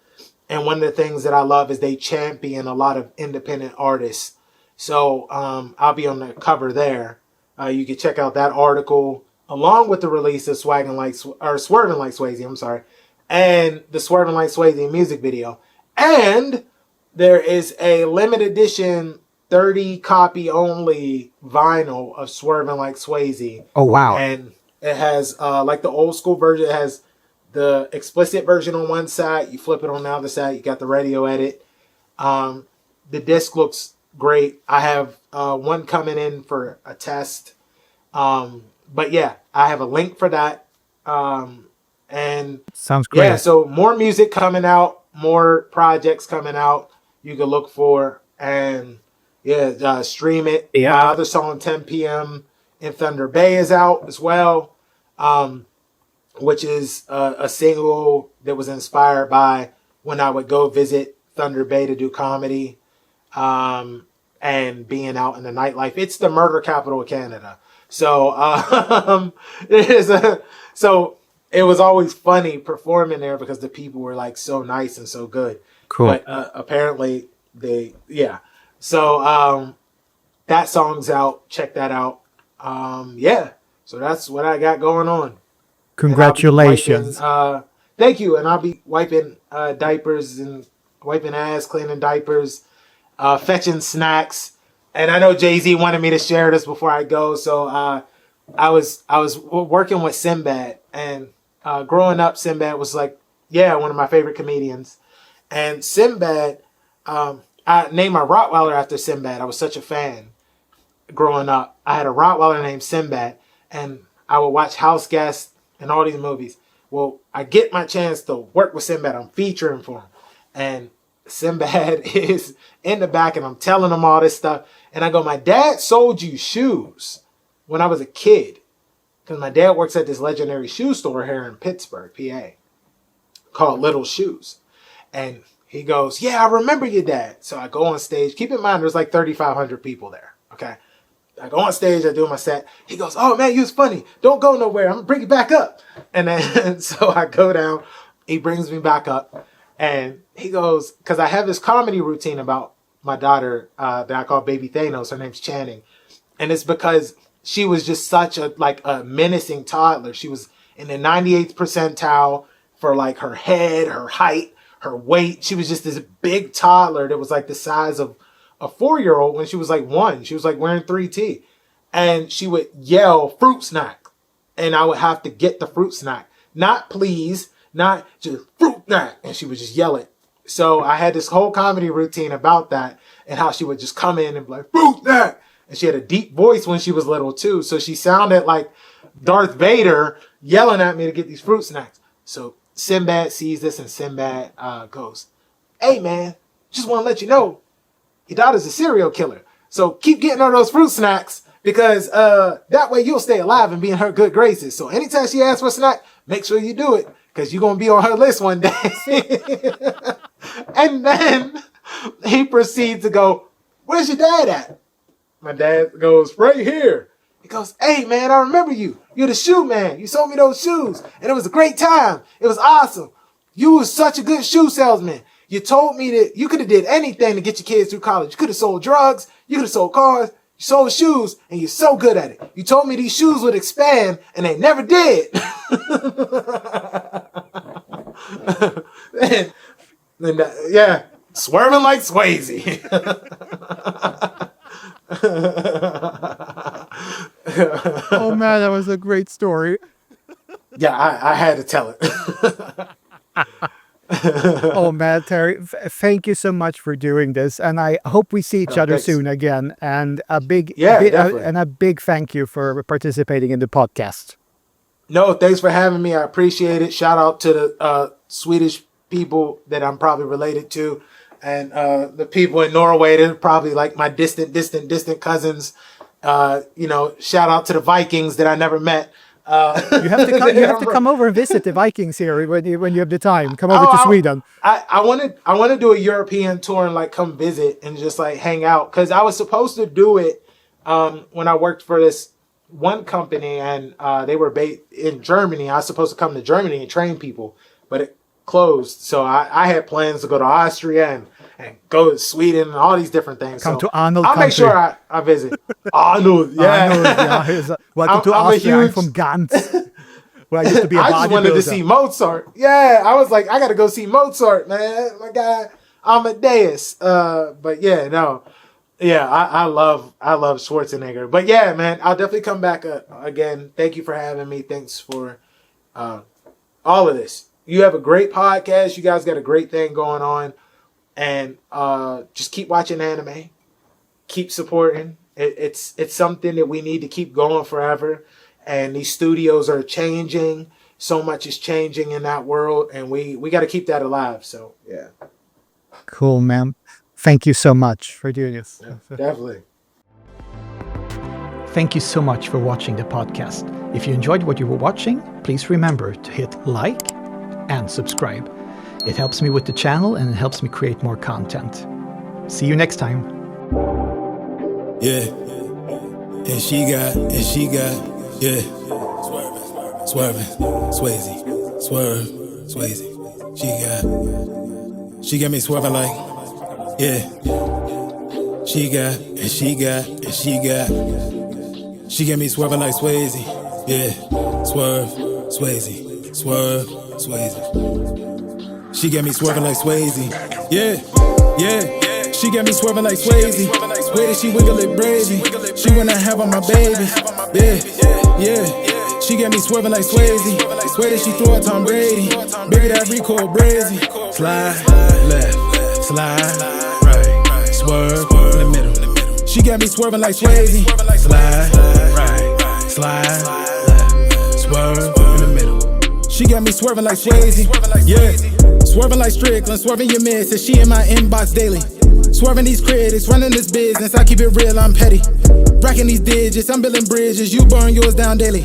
S2: And one of the things that I love is they champion a lot of independent artists. So I'll be on the cover there. You can check out that article along with the release of Swerving Like Swayze, I'm sorry, and the Swerving Like Swayze music video. And there is a limited edition 30 copy only vinyl of Swerving Like Swayze.
S3: Oh, wow.
S2: And it has like the old school version. It has the explicit version on one side. You flip it on the other side. You got the radio edit. The disc looks great. I have one coming in for a test. But yeah, I have a link for that. And
S3: sounds great.
S2: Yeah, so more music coming out, more projects coming out you can look for, and yeah, stream it.
S3: Yeah.
S2: My other song, 10 p.m. in Thunder Bay, is out as well, which is a single that was inspired by when I would go visit Thunder Bay to do comedy and being out in the nightlife. It's the murder capital of Canada. So so it was always funny performing there because the people were like so nice and so good.
S3: Cool.
S2: But apparently So that song's out. Check that out. Yeah. So that's what I got going on.
S3: Congratulations.
S2: Thank you. And I'll be wiping diapers and wiping ass, cleaning diapers, fetching snacks. And I know Jay-Z wanted me to share this before I go. So I was working with Sinbad, and growing up, Sinbad was like, one of my favorite comedians. And Sinbad, I named my Rottweiler after Sinbad. I was such a fan growing up. I had a Rottweiler named Sinbad, and I would watch House Guest and all these movies. Well, I get my chance to work with Sinbad. I'm featuring for him. And Sinbad is in the back, and I'm telling him all this stuff. And I go, my dad sold you shoes when I was a kid. Because my dad works at this legendary shoe store here in Pittsburgh, PA, called Little Shoes. And he goes, yeah, I remember your dad. So I go on stage. Keep in mind, there's like 3,500 people there. Okay. I go on stage. I do my set. He goes, oh, man, you was funny. Don't go nowhere. I'm going to bring you back up. And then so I go down. He brings me back up. And he goes, because I have this comedy routine about my daughter that I call Baby Thanos. Her name's Channing. And it's because she was just such a menacing toddler. She was in the 98th percentile for like her head, her height, her weight. She was just this big toddler that was like the size of a 4-year-old when she was like 1. She was like wearing 3T. And she would yell fruit snack. And I would have to get the fruit snack. Not please, not just fruit snack. And she would just yell it. So I had this whole comedy routine about that and how she would just come in and be like, fruit snack. And she had a deep voice when she was little too. So she sounded like Darth Vader yelling at me to get these fruit snacks. So Sinbad sees this and Sinbad goes, hey man, just want to let you know, your daughter's a serial killer. So keep getting her those fruit snacks because that way you'll stay alive and be in her good graces. So anytime she asks for a snack, make sure you do it because you're going to be on her list one day. And then he proceeds to go, where's your dad at? My dad goes, right here. He goes, hey, man, I remember you. You're the shoe man. You sold me those shoes. And it was a great time. It was awesome. You was such a good shoe salesman. You told me that you could have did anything to get your kids through college. You could have sold drugs. You could have sold cars. You sold shoes. And you're so good at it. You told me these shoes would expand. And they never did. Yeah. Swerving like Swayze.
S3: Oh man, that was a great story.
S2: Yeah, I had to tell it.
S3: Oh man, Terry, thank you so much for doing this, and I hope we see each other
S2: thanks.
S3: soon again. And a big,
S2: definitely.
S3: and a big thank you for participating in the podcast.
S2: No, thanks for having me. I appreciate it. Shout out to the Swedish people that I'm probably related to, and the people in Norway. They're probably like my distant cousins. Shout out to the Vikings that I never met.
S3: You have to come over and visit the Vikings here when you have the time. Come over to Sweden.
S2: I want to do a European tour and like come visit and just like hang out because I was supposed to do it when I worked for this one company and they were based in Germany. I was supposed to come to Germany and train people, but it closed. So I had plans to go to Austria and go to Sweden and all these different things.
S3: Come
S2: so
S3: to Arnold
S2: I'll
S3: country.
S2: make sure I visit. Arnold, yeah.
S3: Arnold, yeah. Welcome to Austria. I'm from Gantz. Where I used to be a
S2: I just wanted to see Mozart. Yeah, I was like, I got to go see Mozart, man. My guy, Amadeus. But yeah, no. Yeah, I love Schwarzenegger. But yeah, man, I'll definitely come back again. Thank you for having me. Thanks for all of this. You have a great podcast. You guys got a great thing going on. And just keep watching anime. Keep supporting. It's something that we need to keep going forever. And these studios are changing. So much is changing in that world. And we got to keep that alive. So, yeah.
S3: Cool, man. Thank you so much for doing this.
S2: Yeah, definitely.
S1: Thank you so much for watching the podcast. If you enjoyed what you were watching, please remember to hit like and subscribe. It helps me with the channel and it helps me create more content. See you next time.
S4: Yeah. And she got, yeah. Swerving, Swayze, swerve, Swayze. She got me swerving like, yeah. She got, she got me swerving like Swayze, yeah. Swerve, Swayze. She got me swerving like Swayze, yeah. She got me swerving like Swayze. Way that she wiggle it brazy. She wanna have on my baby, yeah. She got me swerving like Swayze. Way that she throw a Tom Brady. Baby, that recoil brazy. Slide left, slide right, swerve in the middle. She got me swerving like Swayze. Slide right, slide left, swerve in the middle. She got me swerving like Swayze, yeah. Swerving like Strickland, swerving your man. Says she in my inbox daily. Swerving these critics, running this business. I keep it real, I'm petty. Racking these digits, I'm building bridges. You burn yours down daily.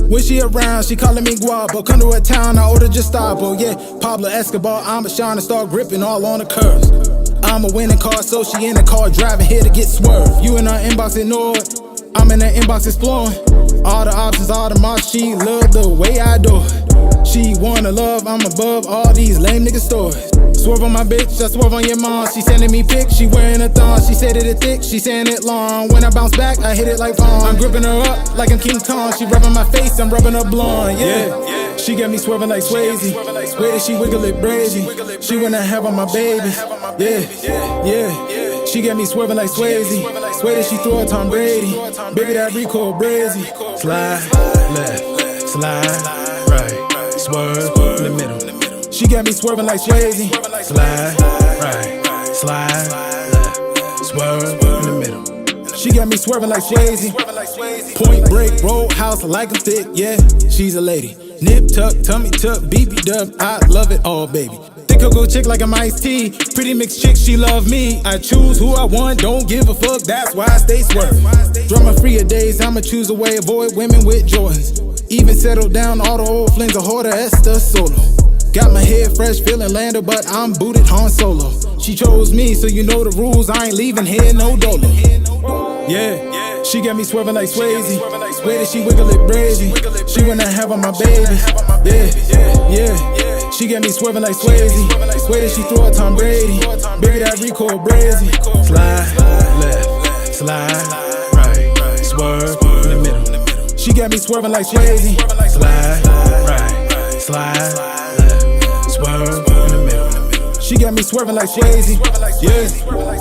S4: When she around, she calling me guapo. Come to a town, I order Gestapo. Yeah, Pablo Escobar, I'm a shine and start gripping all on the curves. I'm a winning car, so she in the car driving here to get swerved. You in her inbox ignored, I'm in her inbox exploring. All the options, all the marks, she love the way I do it. She wanna love, I'm above all these lame nigga stories. Swerve on my bitch, I swerve on your mom. She sending me pics, she wearing a thong. She said it thick, she saying it long. When I bounce back, I hit it like Vaughn. I'm gripping her up like I'm King Kong. She rubbing my face, I'm rubbing her blonde, yeah. She got me swerving like Swayze. Way that she wiggle it brazy. She wanna have on my baby, yeah. She got me swerving like Swayze. Way that she throw a Tom Brady. Baby, that recoil brazy. Slide left, slide right, swerve in the middle. She got me swerving like Swayze. Slide right, slide left, swerve in the middle. She got me swerving like Swayze. Point break, roadhouse like I'm thick, yeah. She's a lady. Nip tuck, tummy tuck, BB dub. I love it all, baby. Thick go chick like I'm iced tea. Pretty mixed chick, she love me. I choose who I want, don't give a fuck. That's why I stay swerve. Drama free of days, I'ma choose a way. Avoid women with Jordans. Even settle down all the old flings, a hoarder, Esther Solo. Got my head fresh, feeling Lando, but I'm booted Han Solo. She chose me, so you know the rules. I ain't leaving here, no dolo. Yeah, she got me swerving like Swayze. Way that she wiggle it brazy. She wanna have on my baby. Yeah. She got me swerving like Swayze. Way that she throw a Tom Brady. Baby, that recoil brazy. Slide left, slide right, swerve in the middle. She got me swerving like Swayze. Slide right, slide left, swerve in the middle. She got me swerving like Swayze. Yeah,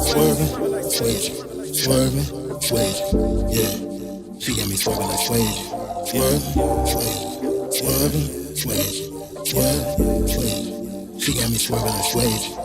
S5: Swerving, Swayze, swerving, Swayze, yeah. She got me swerving like Swayze. Swerving, Swayze, swerving, Swayze, swerving, Swayze. She got me swerving like Swayze.